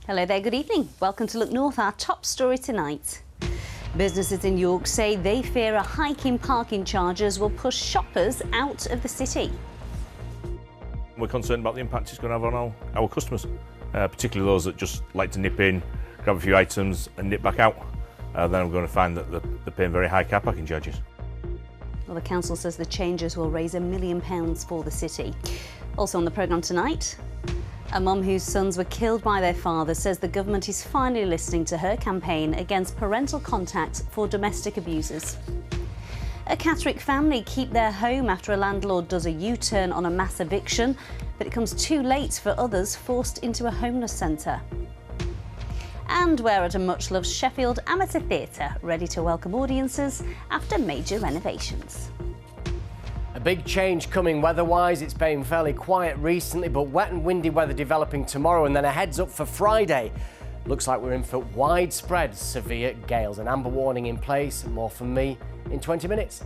Hello there, good evening. Welcome to Look North, our top story tonight. Businesses in York say they fear a hike in parking charges will push shoppers out of the city. We're concerned about the impact it's going to have on our customers, particularly those that just like to nip in, grab a few items and nip back out. Then we're going to find that they're paying very high car parking charges. Well, the council says the changes will raise £1 million for the city. Also on the programme tonight, a mum whose sons were killed by their father says the government is finally listening to her campaign against parental contact for domestic abusers. A Catterick family keep their home after a landlord does a U-turn on a mass eviction, but it comes too late for others forced into a homeless centre. And we're at a much-loved Sheffield amateur theatre, ready to welcome audiences after major renovations. A big change coming weather-wise. It's been fairly quiet recently, but wet and windy weather developing tomorrow, and then a heads up for Friday. Looks like we're in for widespread severe gales. An amber warning in place. More from me in 20 minutes.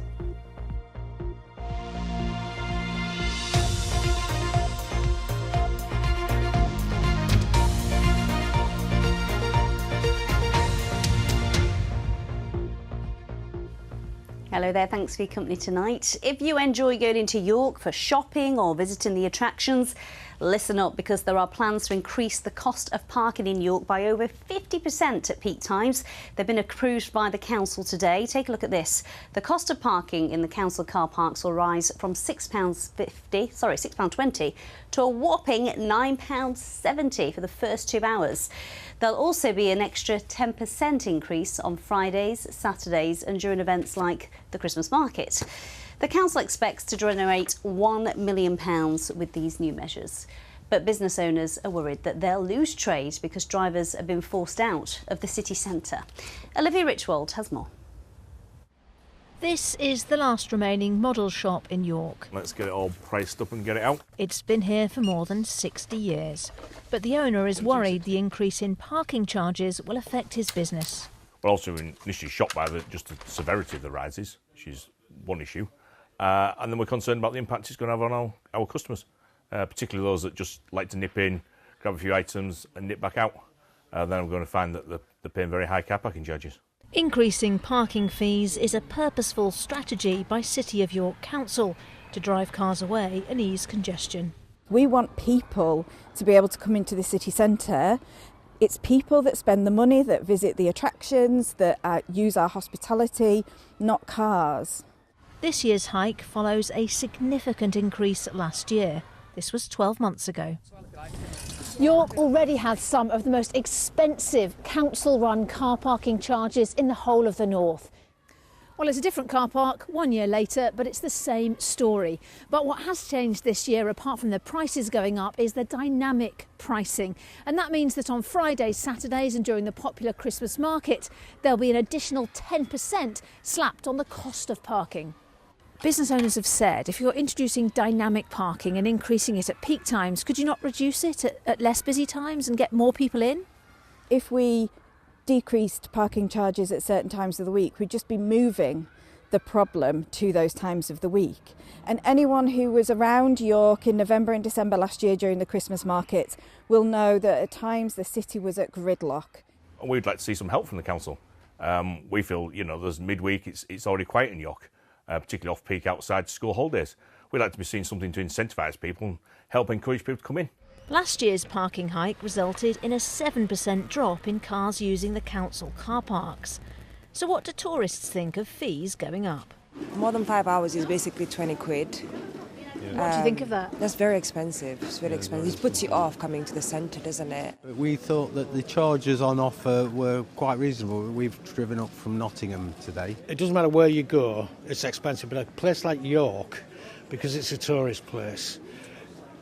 Hello there, thanks for your company tonight. If you enjoy going into York for shopping or visiting the attractions, listen up, because there are plans to increase the cost of parking in York by over 50% at peak times. They've been approved by the council today. Take a look at this. The cost of parking in the council car parks will rise from £6.20 to a whopping £9.70 for the first 2 hours. There'll also be an extra 10% increase on Fridays, Saturdays and during events like the Christmas market. The council expects to generate £1 million with these new measures. But business owners are worried that they'll lose trade because drivers have been forced out of the city centre. Olivia Richwold has more. This is the last remaining model shop in York. Let's get it all priced up and get it out. It's been here for more than 60 years. But the owner is worried the increase in parking charges will affect his business. We're also initially shocked by just the severity of the rises, which is one issue. And then we're concerned about the impact it's going to have on our customers, particularly those that just like to nip in, grab a few items and nip back out. Then we're going to find that they're paying very high car parking charges. Increasing parking fees is a purposeful strategy by City of York Council to drive cars away and ease congestion. We want people to be able to come into the city centre. It's people that spend the money, that visit the attractions, that use our hospitality, not cars. This year's hike follows a significant increase last year. This was 12 months ago. York already has some of the most expensive council-run car parking charges in the whole of the north. Well, it's a different car park 1 year later, but it's the same story. But what has changed this year, apart from the prices going up, is the dynamic pricing. And that means that on Fridays, Saturdays and during the popular Christmas market, there'll be an additional 10% slapped on the cost of parking. Business owners have said if you're introducing dynamic parking and increasing it at peak times, could you not reduce it at less busy times and get more people in? If we decreased parking charges at certain times of the week, we'd just be moving the problem to those times of the week. And anyone who was around York in November and December last year during the Christmas market will know that at times the city was at gridlock. We'd like to see some help from the council. We feel, there's midweek, it's already quiet in York. Particularly off-peak outside school holidays. We'd like to be seeing something to incentivise people and help encourage people to come in. Last year's parking hike resulted in a 7% drop in cars using the council car parks. So what do tourists think of fees going up? More than 5 hours is basically 20 quid. What do you think of that? That's very expensive. It's very expensive. It puts you off coming to the centre, doesn't it? We thought that the charges on offer were quite reasonable. We've driven up from Nottingham today. It doesn't matter where you go, it's expensive, but a place like York, because it's a tourist place,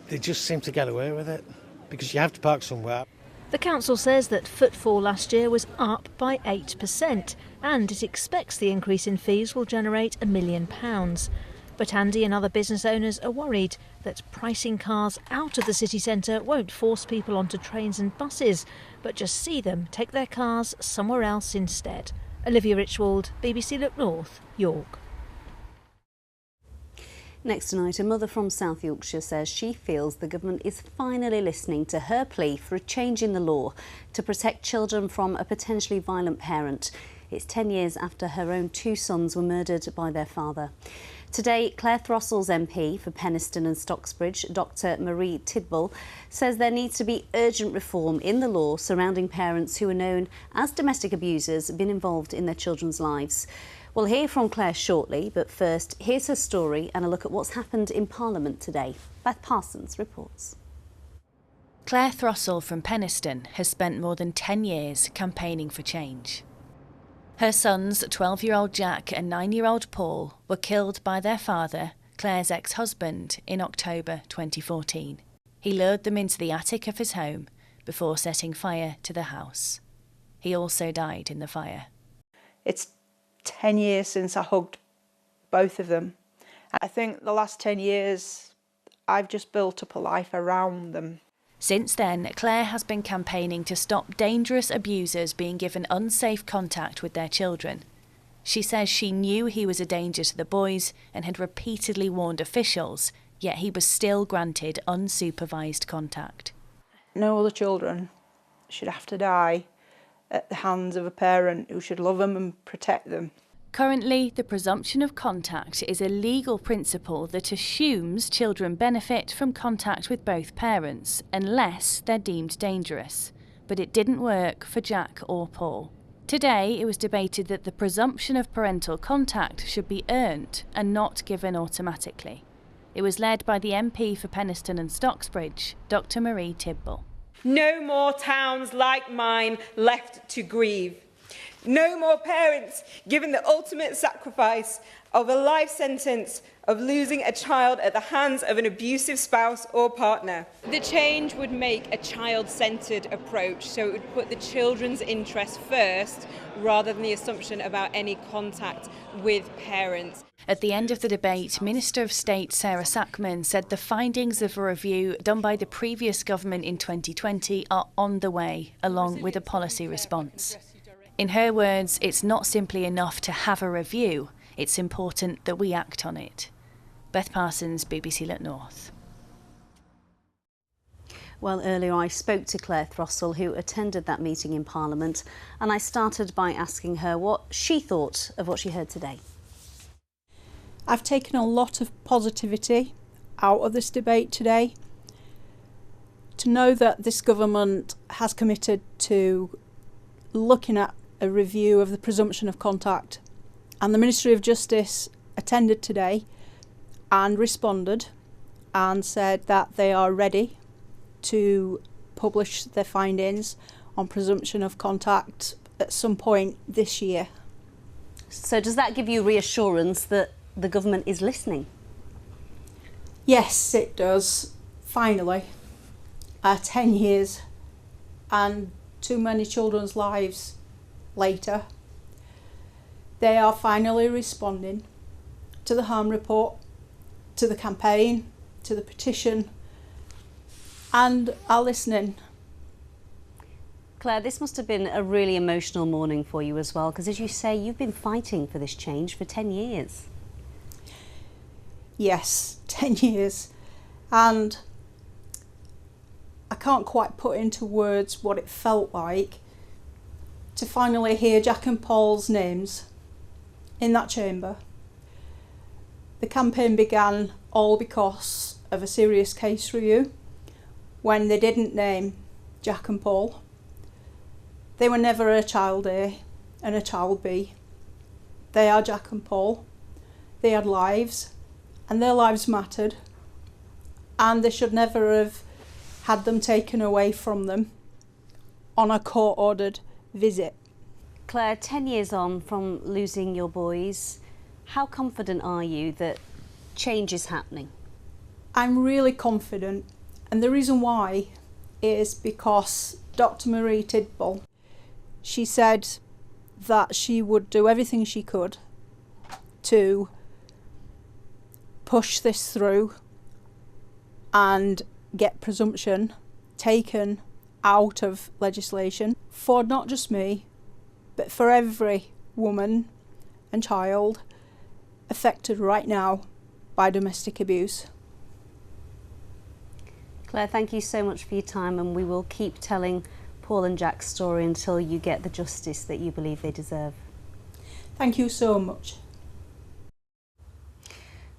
they just seem to get away with it, because you have to park somewhere. The council says that footfall last year was up by 8%, and it expects the increase in fees will generate £1 million. But Andy and other business owners are worried that pricing cars out of the city centre won't force people onto trains and buses, but just see them take their cars somewhere else instead. Olivia Richwold, BBC Look North, York. Next tonight, a mother from South Yorkshire says she feels the government is finally listening to her plea for a change in the law to protect children from a potentially violent parent. It's 10 years after her own 2 sons were murdered by their father. Today, Claire Throstle's MP for Penistone and Stocksbridge, Dr Marie Tidball, says there needs to be urgent reform in the law surrounding parents who are known as domestic abusers been involved in their children's lives. We'll hear from Claire shortly, but first, here's her story and a look at what's happened in Parliament today. Beth Parsons reports. Claire Throstle from Penistone has spent more than 10 years campaigning for change. Her sons, 12-year-old Jack and 9-year-old Paul, were killed by their father, Claire's ex-husband, in October 2014. He lured them into the attic of his home before setting fire to the house. He also died in the fire. It's 10 years since I hugged both of them. I think the last 10 years I've just built up a life around them. Since then, Claire has been campaigning to stop dangerous abusers being given unsafe contact with their children. She says she knew he was a danger to the boys and had repeatedly warned officials, yet he was still granted unsupervised contact. No other children should have to die at the hands of a parent who should love them and protect them. Currently, the presumption of contact is a legal principle that assumes children benefit from contact with both parents unless they're deemed dangerous. But it didn't work for Jack or Paul. Today, it was debated that the presumption of parental contact should be earned and not given automatically. It was led by the MP for Penistone and Stocksbridge, Dr Marie Tidball. No more towns like mine left to grieve. No more parents given the ultimate sacrifice of a life sentence of losing a child at the hands of an abusive spouse or partner. The change would make a child-centred approach, so it would put the children's interests first rather than the assumption about any contact with parents. At the end of the debate, Minister of State Sarah Sackman said the findings of a review done by the previous government in 2020 are on the way, along with a policy response. In her words, it's not simply enough to have a review, it's important that we act on it. Beth Parsons, BBC Look North. Well, earlier I spoke to Claire Throstle, who attended that meeting in Parliament, and I started by asking her what she thought of what she heard today. I've taken a lot of positivity out of this debate today. To know that this government has committed to looking at a review of the presumption of contact, and the Ministry of Justice attended today and responded and said that they are ready to publish their findings on presumption of contact at some point this year. So does that give you reassurance that the government is listening? Yes, it does. Finally, 10 years and too many children's lives later, they are finally responding to the harm report, to the campaign, to the petition, and are listening. Claire, this must have been a really emotional morning for you as well, because as you say, you've been fighting for this change for 10 years. Yes, 10 years. And I can't quite put into words what it felt like to finally hear Jack and Paul's names in that chamber. The campaign began all because of a serious case review when they didn't name Jack and Paul. They were never a child A and a child B. They are Jack and Paul. They had lives and their lives mattered, and they should never have had them taken away from them on a court-ordered visit. Claire, 10 years on from losing your boys, how confident are you that change is happening? I'm really confident, and the reason why is because Dr Marie Tidball, she said that she would do everything she could to push this through and get presumption taken out of legislation for not just me, but for every woman and child affected right now by domestic abuse. Claire, thank you so much for your time, and we will keep telling Paul and Jack's story until you get the justice that you believe they deserve. Thank you so much.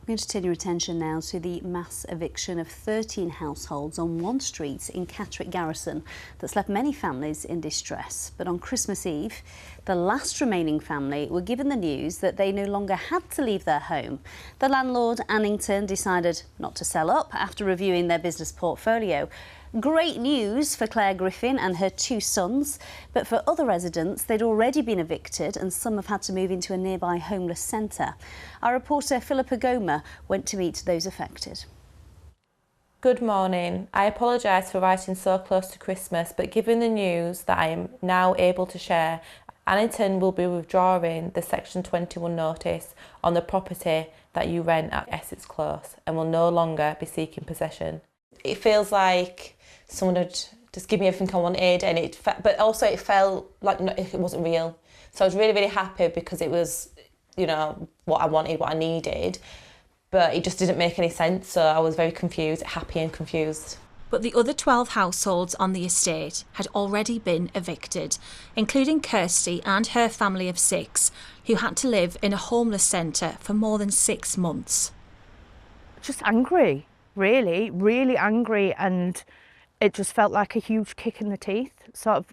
We're going to turn your attention now to the mass eviction of 13 households on one street in Catterick Garrison that's left many families in distress. But on Christmas Eve, the last remaining family were given the news that they no longer had to leave their home. The landlord, Annington, decided not to sell up after reviewing their business portfolio. Great news for Claire Griffin and her 2 sons, but for other residents, they'd already been evicted and some have had to move into a nearby homeless centre. Our reporter Philippa Gomer went to meet those affected. Good morning. I apologise for writing so close to Christmas, but given the news that I am now able to share, Annington will be withdrawing the Section 21 notice on the property that you rent at Essex Close and will no longer be seeking possession. It feels like someone had just given me everything I wanted, and but also it felt like it wasn't real. So I was really, really happy because it was, you know, what I wanted, what I needed, but it just didn't make any sense. So I was very confused, happy and confused. But the other 12 households on the estate had already been evicted, including Kirsty and her family of 6, who had to live in a homeless centre for more than 6 months. Just angry, really, really angry, and it just felt like a huge kick in the teeth. Sort of,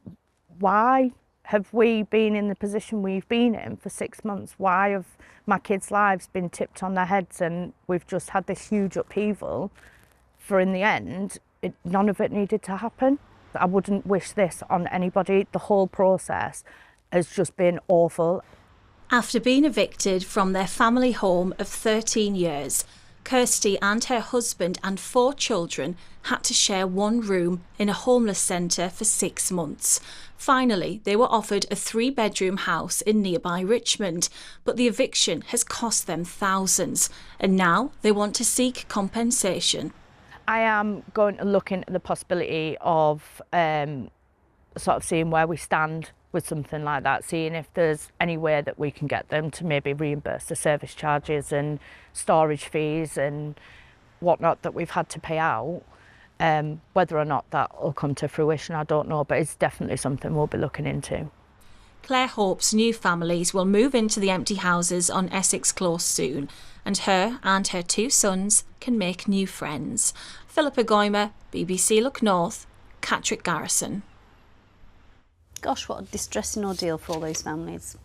why have we been in the position we've been in for 6 months? Why have my kids' lives been tipped on their heads and we've just had this huge upheaval for, in the end, none of it needed to happen? I wouldn't wish this on anybody. The whole process has just been awful. After being evicted from their family home of 13 years, Kirsty and her husband and 4 children had to share one room in a homeless centre for 6 months. Finally, they were offered a 3-bedroom house in nearby Richmond, but the eviction has cost them thousands, and now they want to seek compensation. I am going to look into the possibility of sort of seeing where we stand with something like that, seeing if there's any way that we can get them to maybe reimburse the service charges and storage fees and whatnot that we've had to pay out. Whether or not that will come to fruition, I don't know, but it's definitely something we'll be looking into. Claire hopes new families will move into the empty houses on Essex Close soon, and her 2 sons can make new friends. Philippa Gomer, BBC Look North, Catterick Garrison. Gosh, what a distressing ordeal for all those families.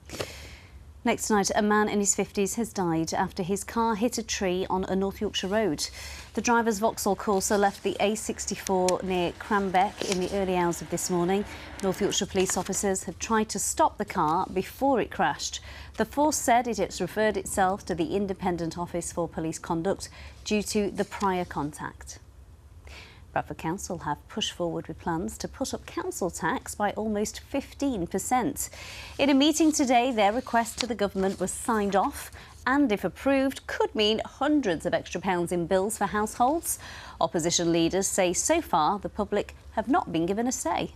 Next tonight, a man in his 50s has died after his car hit a tree on a North Yorkshire road. The driver's Vauxhall Corsa left the A64 near Cranbeck in the early hours of this morning. North Yorkshire police officers had tried to stop the car before it crashed. The force said it has referred itself to the Independent Office for Police Conduct due to the prior contact. Bradford Council have pushed forward with plans to put up council tax by almost 15%. In a meeting today, their request to the government was signed off and, if approved, could mean hundreds of extra pounds in bills for households. Opposition leaders say so far the public have not been given a say.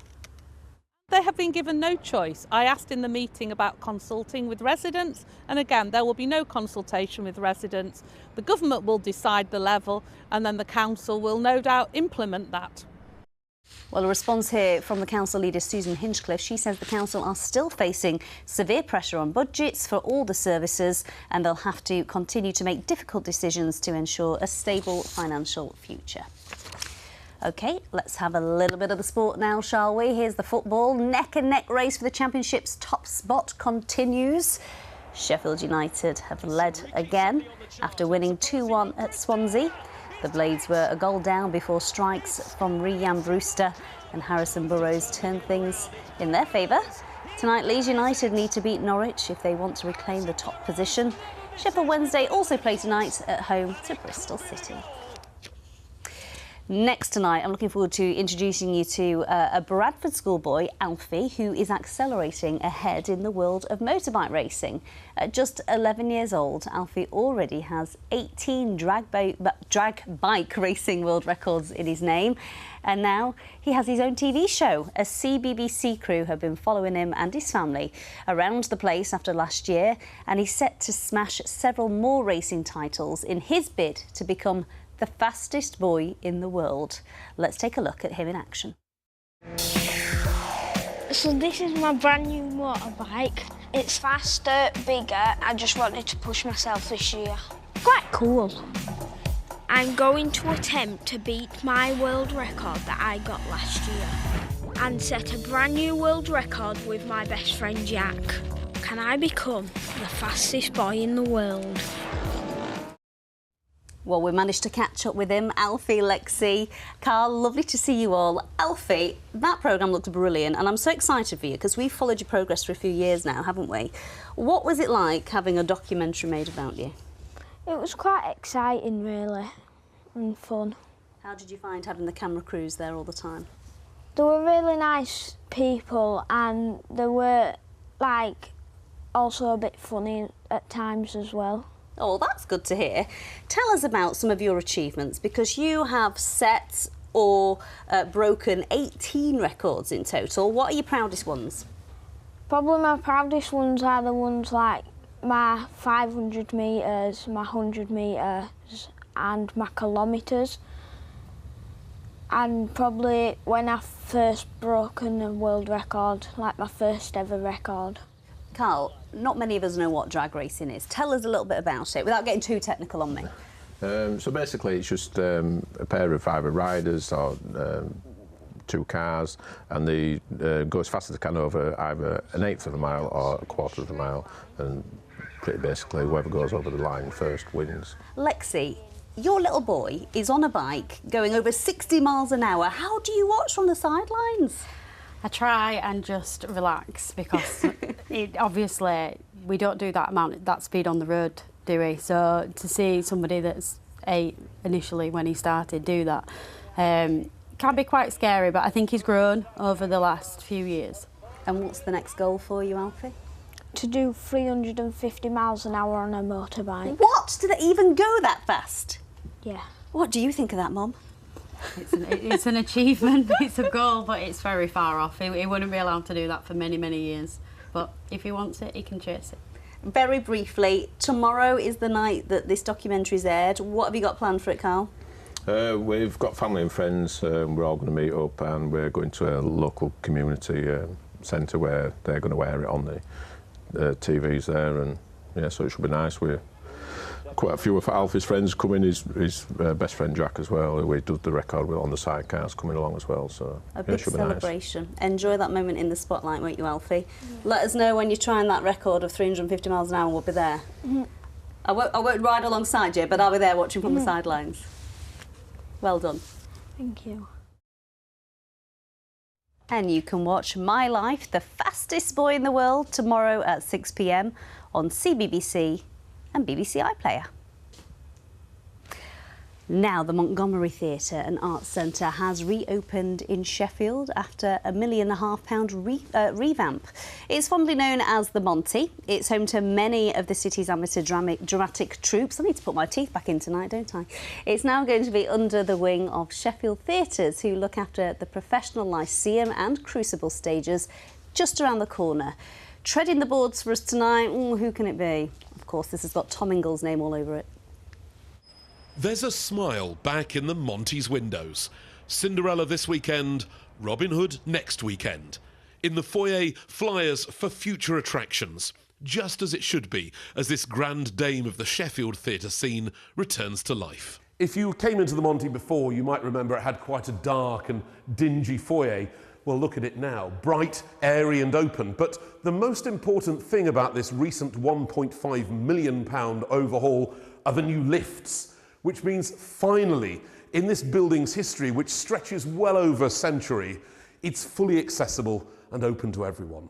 They have been given no choice. I asked in the meeting about consulting with residents, and again, there will be no consultation with residents. The government will decide the level, and then the council will no doubt implement that. Well, a response here from the council leader Susan Hinchcliffe. She says the council are still facing severe pressure on budgets for all the services, and they'll have to continue to make difficult decisions to ensure a stable financial future. OK, let's have a little bit of the sport now, shall we? Here's the football. Neck-and-neck race for the Championship's top spot continues. Sheffield United have led again after winning 2-1 at Swansea. The Blades were a goal down before strikes from Ryan Brewster and Harrison Burrows turned things in their favour. Tonight, Leeds United need to beat Norwich if they want to reclaim the top position. Sheffield Wednesday also play tonight at home to Bristol City. Next tonight, I'm looking forward to introducing you to a Bradford schoolboy, Alfie, who is accelerating ahead in the world of motorbike racing. At just 11 years old, Alfie already has 18 drag bike racing world records in his name. And now he has his own TV show. A CBBC crew have been following him and his family around the place after last year, and he's set to smash several more racing titles in his bid to become the fastest boy in the world. Let's take a look at him in action. So this is my brand new motorbike. It's faster, bigger. I just wanted to push myself this year. Quite cool. I'm going to attempt to beat my world record that I got last year and set a brand new world record with my best friend Jack. Can I become the fastest boy in the world? Well, we managed to catch up with him. Alfie, Lexi, Carl, lovely to see you all. Alfie, that programme looked brilliant and I'm so excited for you because we've followed your progress for a few years now, haven't we? What was it like having a documentary made about you? It was quite exciting, really, and fun. How did you find having the camera crews there all the time? They were really nice people and they were, like, also a bit funny at times as well. Oh, that's good to hear. Tell us about some of your achievements, because you have set or broken 18 records in total. What are your proudest ones? Probably my proudest ones are the ones like my 500 metres, my 100 metres and my kilometres. And probably when I first broken a world record, like my first ever record. Carl, not many of us know what drag racing is. Tell us a little bit about it, without getting too technical on me. So basically it's just a pair of either riders or two cars, and they go as fast as they can over either an eighth of a mile or a quarter of a mile, and pretty basically whoever goes over the line first wins. Lexi, your little boy is on a bike going over 60 miles an hour. How do you watch from the sidelines? I try and just relax because obviously we don't do that speed on the road, do we? So to see somebody that's 8 initially when he started do that can be quite scary, but I think he's grown over the last few years. And what's the next goal for you, Alfie? To do 350 miles an hour on a motorbike. What? Did it even go that fast? Yeah. What do you think of that, Mum? It's an achievement, it's a goal, but it's very far off. He wouldn't be allowed to do that for many, many years. But if he wants it, he can chase it. Very briefly, tomorrow is the night that this documentary's aired. What have you got planned for it, Carl? We've got family and friends. We're all going to meet up and we're going to a local community centre where they're going to air it on the TVs there, and yeah, so it should be nice. We're quite a few of Alfie's friends coming, his best friend Jack as well, who we did the record with on the sidecars, coming along as well, so a big celebration. Nice. Enjoy that moment in the spotlight, won't you, Alfie? Let us know when you're trying that record of 350 miles an hour, we'll be there. I won't ride alongside you, but I'll be there watching from the sidelines. Well done. Thank you. And you can watch My Life, the fastest boy in the world, tomorrow at 6 p.m. on CBBC and BBC iPlayer. Now, the Montgomery Theatre and Arts Centre has reopened in Sheffield after a £1.5 million revamp. It's fondly known as the Monty. It's home to many of the city's amateur dramatic troupes. I need to put my teeth back in tonight, don't I? It's now going to be under the wing of Sheffield Theatres, who look after the professional Lyceum and Crucible stages just around the corner. Treading the boards for us tonight, who can it be? Of course, this has got Tom Ingall's name all over it. There's a smile back in the Monty's windows. Cinderella this weekend, Robin Hood next weekend. In the foyer, flyers for future attractions. Just as it should be, as this grand dame of the Sheffield theatre scene returns to life. If you came into the Monty before, you might remember it had quite a dark and dingy foyer. Well, look at it now. Bright, airy and open. But the most important thing about this recent £1.5 million overhaul are the new lifts, which means finally, in this building's history, which stretches well over a century, it's fully accessible and open to everyone.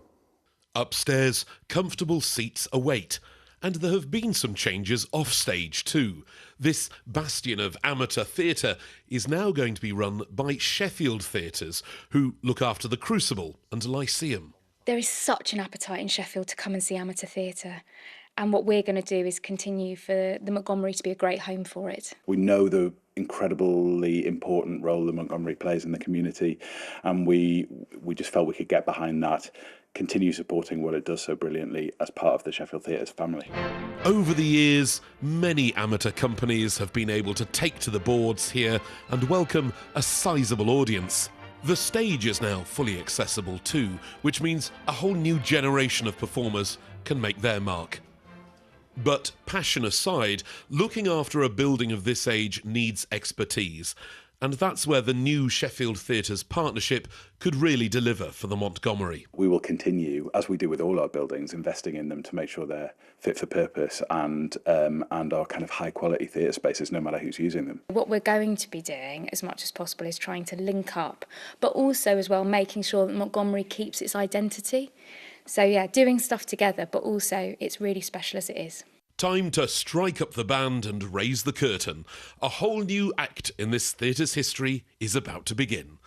Upstairs, comfortable seats await. And there have been some changes off stage too. This bastion of amateur theatre is now going to be run by Sheffield theatres, who look after the Crucible and Lyceum. There is such an appetite in Sheffield to come and see amateur theatre. And what we're going to do is continue for the Montgomery to be a great home for it. We know the incredibly important role that Montgomery plays in the community, and we just felt we could get behind that, continue supporting what it does so brilliantly as part of the Sheffield Theatres family. Over the years, many amateur companies have been able to take to the boards here and welcome a sizable audience. The stage is now fully accessible too, which means a whole new generation of performers can make their mark. But passion aside, looking after a building of this age needs expertise, and that's where the new Sheffield Theatres partnership could really deliver for the Montgomery. We will continue, as we do with all our buildings, investing in them to make sure they're fit for purpose and are kind of high quality theatre spaces, no matter who's using them. What we're going to be doing as much as possible is trying to link up, but also as well making sure that Montgomery keeps its identity. So yeah, doing stuff together, but also it's really special as it is. Time to strike up the band and raise the curtain. A whole new act in this theatre's history is about to begin.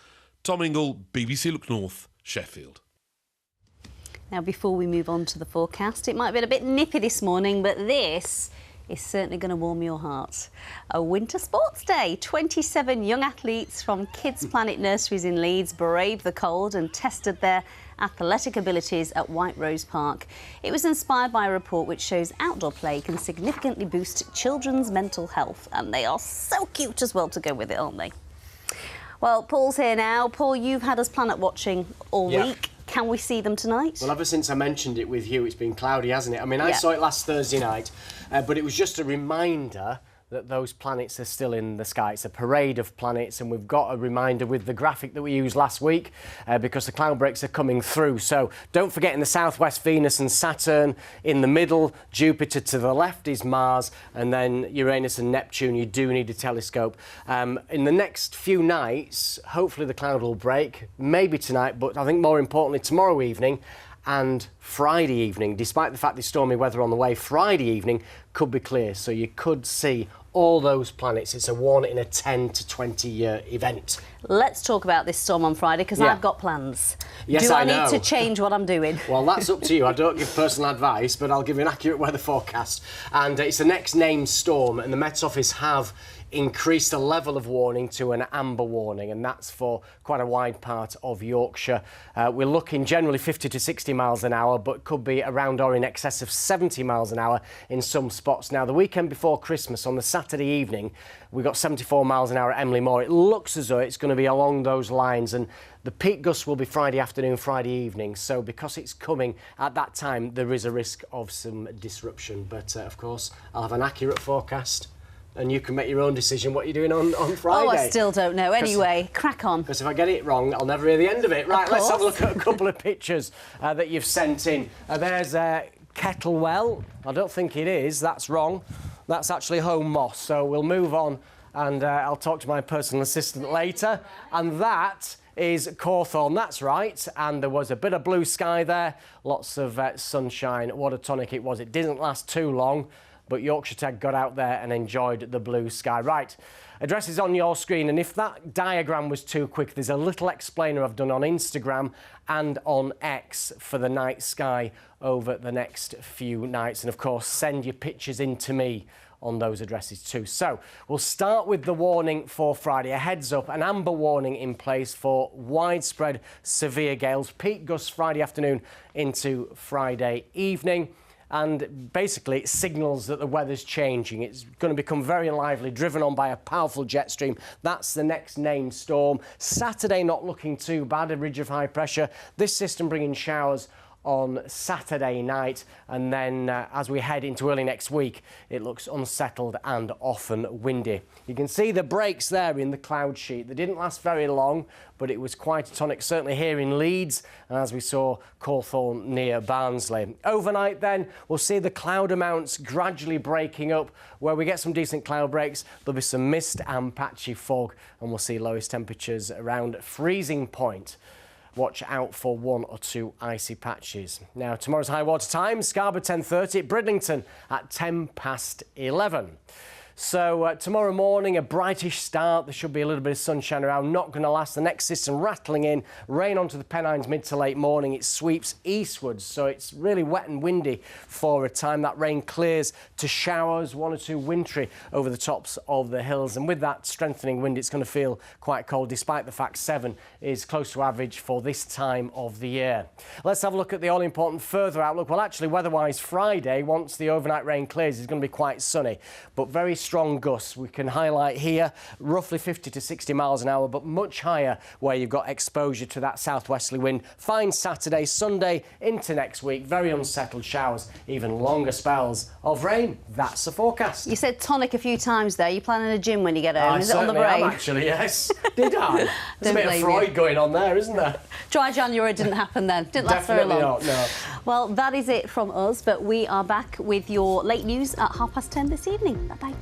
Tom Ingle, BBC Look North, Sheffield. Now, before we move on to the forecast, it might have been a bit nippy this morning, but this is certainly going to warm your heart. A winter sports day. 27 young athletes from Kids Planet nurseries in Leeds braved the cold and tested their athletic abilities at White Rose Park. It was inspired by a report which shows outdoor play can significantly boost children's mental health, and they are so cute as well to go with it, aren't they? Well, Paul's here now. Paul, you've had us planet watching all week. Can we see them tonight? Well, ever since I mentioned it with you, it's been cloudy, hasn't it? I mean, I saw it last Thursday night, but it was just a reminder that those planets are still in the sky. It's a parade of planets, and we've got a reminder with the graphic that we used last week because the cloud breaks are coming through. So don't forget, in the southwest, Venus and Saturn. In the middle, Jupiter. To the left is Mars, and then Uranus and Neptune. You do need a telescope. In the next few nights, hopefully the cloud will break, maybe tonight, but I think more importantly tomorrow evening and Friday evening. Despite the fact there's stormy weather on the way, Friday evening could be clear, so you could see all those planets. It's a 1 in a 10 to 20 year event. Let's talk about this storm on Friday, because I've got plans. Yes, Do I know. need to change what I'm doing? Well, that's up to you. I don't give personal advice, but I'll give you an accurate weather forecast. And it's the next named storm, and the Met Office have increased the level of warning to an amber warning, and that's for quite a wide part of Yorkshire. We're looking generally 50 to 60 miles an hour, but could be around or in excess of 70 miles an hour in some spots. Now, the weekend before Christmas, on the Saturday evening, we got 74 miles an hour at Emily Moor. It looks as though it's going to be along those lines, and the peak gusts will be Friday afternoon, Friday evening. So because it's coming at that time, there is a risk of some disruption. But of course, I'll have an accurate forecast, and you can make your own decision what you're doing on Friday. Oh, I still don't know. Anyway, crack on. Because if I get it wrong, I'll never hear the end of it. Right, let's have a look at a couple of pictures that you've sent in. There's Kettlewell. I don't think it is. That's wrong. That's actually Home Moss. So we'll move on, and I'll talk to my personal assistant later. And that is Cawthorne, that's right, and there was a bit of blue sky there, lots of sunshine. What a tonic it was. It didn't last too long, but Yorkshire Tech got out there and enjoyed the blue sky. Right, address is on your screen, and if that diagram was too quick, there's a little explainer I've done on Instagram and on X for the night sky over the next few nights. And of course, send your pictures in to me on those addresses too. So we'll start with the warning for Friday. A heads up, an amber warning in place for widespread severe gales, peak gusts Friday afternoon into Friday evening. And basically it signals that the weather's changing. It's going to become very lively, driven on by a powerful jet stream. That's the next named storm. Saturday not looking too bad, a ridge of high pressure. This system bringing showers on Saturday night, and then as we head into early next week, it looks unsettled and often windy. You can see the breaks there in the cloud sheet. They didn't last very long, but it was quite a tonic, certainly here in Leeds, and as we saw, Cawthorne near Barnsley. Overnight then, we'll see the cloud amounts gradually breaking up. Where we get some decent cloud breaks, there'll be some mist and patchy fog, and we'll see lowest temperatures around freezing point. watch out for 1 or 2 icy patches. Now, tomorrow's high water time, Scarborough 10:30, Bridlington at 11:10. So tomorrow morning, a brightish start. There should be a little bit of sunshine around. Not going to last. The next system rattling in. Rain onto the Pennines mid to late morning. It sweeps eastwards, so it's really wet and windy for a time. That rain clears to showers, 1 or 2 wintry over the tops of the hills. And with that strengthening wind, it's going to feel quite cold, despite the fact 7 is close to average for this time of the year. Let's have a look at the all-important further outlook. Well, actually, weather-wise, Friday, once the overnight rain clears, is going to be quite sunny, but very strong gusts. We can highlight here roughly 50 to 60 miles an hour, but much higher where you've got exposure to that southwesterly wind. Fine Saturday, Sunday into next week. Very unsettled showers, even longer spells of rain. That's the forecast. You said tonic a few times there. You planning a gym when you get home? Is it on the brain? Am, actually, yes. Did I? There's a bit of Freud going on there, isn't there? Dry January didn't happen then. Didn't last very long. Definitely not, no. Well, that is it from us, but we are back with your late news at 10:30 this evening. Bye-bye.